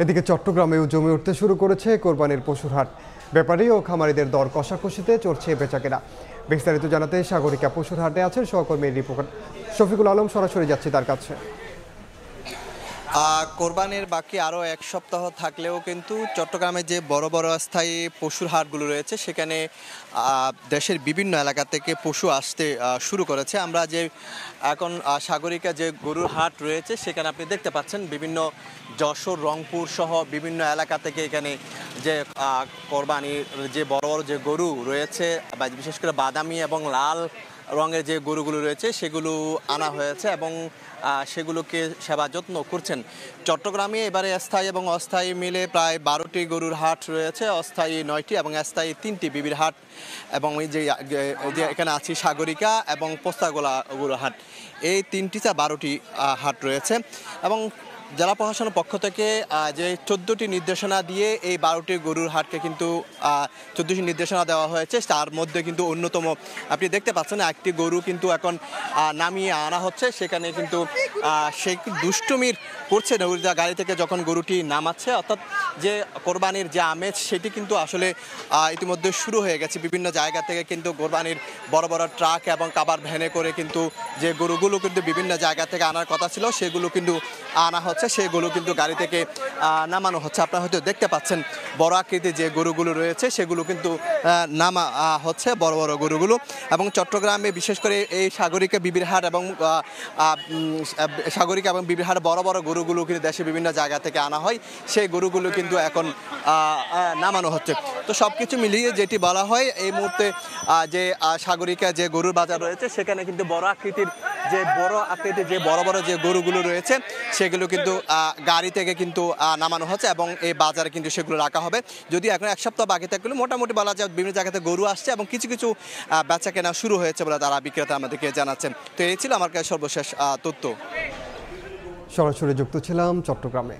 এদিকে চট্টগ্রামেও জমে উঠতে শুরু করেছে কোরবানির পশুর হাট। ব্যাপারী ও খামারিদের দর কষাকষিতে চড়ছে বেচাকেনা। বিস্তারিত জানাতে সাগরিকা পশুর হাটে আছেন সহকর্মী রিপোর্টার শফিকুল আলম। সরাসরি যাচ্ছি তার কাছে। কোরবানির বাকি আরও এক সপ্তাহ থাকলেও কিন্তু চট্টগ্রামে যে বড় বড় স্থায়ী পশুর হাটগুলো রয়েছে সেখানে দেশের বিভিন্ন এলাকা থেকে পশু আসতে শুরু করেছে। আমরা যে এখন সাগরিকা যে গরুর হাট রয়েছে সেখানে আপনি দেখতে পাচ্ছেন বিভিন্ন যশোর, রংপুর সহ বিভিন্ন এলাকা থেকে এখানে যে কোরবানির যে বড় বড় যে গরু রয়েছে, বিশেষ করে বাদামি এবং লাল রঙের যে গরুগুলো রয়েছে সেগুলো আনা হয়েছে এবং সেগুলোকে সেবা যত্ন করছেন। চট্টগ্রামে এবারে স্থায়ী এবং অস্থায়ী মিলে প্রায় 12টি গরুর হাট রয়েছে, অস্থায়ী 9টি এবং স্থায়ী 3টি বিবির হাট, এবং এই যে এখানে আছি সাগরিকা এবং পোস্তাগোলা গরুর হাট, এই 3টি 12টি হাট রয়েছে। এবং জেলা প্রশাসনের পক্ষ থেকে যে 14টি নির্দেশনা দিয়ে এই 12টি গরুর হাটকে কিন্তু 14টি নির্দেশনা দেওয়া হয়েছে। তার মধ্যে কিন্তু অন্যতম আপনি দেখতে পাচ্ছেন একটি গরু কিন্তু এখন নামিয়ে আনা হচ্ছে। সেখানে কিন্তু সে দুষ্টুমির করছে গাড়ি থেকে যখন গরুটি নামাচ্ছে, অর্থাৎ যে কোরবানির যে আমেজ সেটি কিন্তু আসলে ইতিমধ্যে শুরু হয়ে গেছে। বিভিন্ন জায়গা থেকে কিন্তু কোরবানির বড় বড় ট্রাক এবং কাভার ভ্যানে করে কিন্তু যে গরুগুলো কিন্তু বিভিন্ন জায়গা থেকে আনার কথা ছিল সেগুলো কিন্তু আনা হচ্ছে, সেগুলো কিন্তু গাড়ি থেকে নামানো হচ্ছে। আপনারা হয়তো দেখতে পাচ্ছেন বড় আকৃতির যে গরুগুলো রয়েছে সেগুলো কিন্তু নামা হচ্ছে, বড় বড় গরুগুলো। এবং চট্টগ্রামে বিশেষ করে এই সাগরিকা বিবির হাট এবং সাগরিকা এবং বিবির হাট বড় বড় গরুগুলো কিন্তু দেশের বিভিন্ন জায়গা থেকে আনা হয়, সেই গরুগুলো কিন্তু এখন নামানো হচ্ছে। তো সব কিছু মিলিয়ে যেটি বলা হয় এই মুহূর্তে যে সাগরিকা যে গরুর বাজার রয়েছে সেখানে কিন্তু বড় আকৃতির যে বড় বড় যে গরুগুলো রয়েছে সেগুলো কিন্তু গাড়ি থেকে কিন্তু নামানো হচ্ছে এবং এই বাজারে কিন্তু সেগুলো রাখা হবে। যদি এখন এক সপ্তাহ বাকি থাকলে মোটামুটি বলা যায় বিভিন্ন জায়গাতে গরু আসছে এবং কিছু কিছু বেচা কেনা শুরু হয়েছে বলে তারা বিক্রেতা আমাদেরকে জানাচ্ছেন। তো এই ছিল আমার কাছে সর্বশেষ তথ্য। সরাসরি যুক্ত ছিলাম চট্টগ্রামে।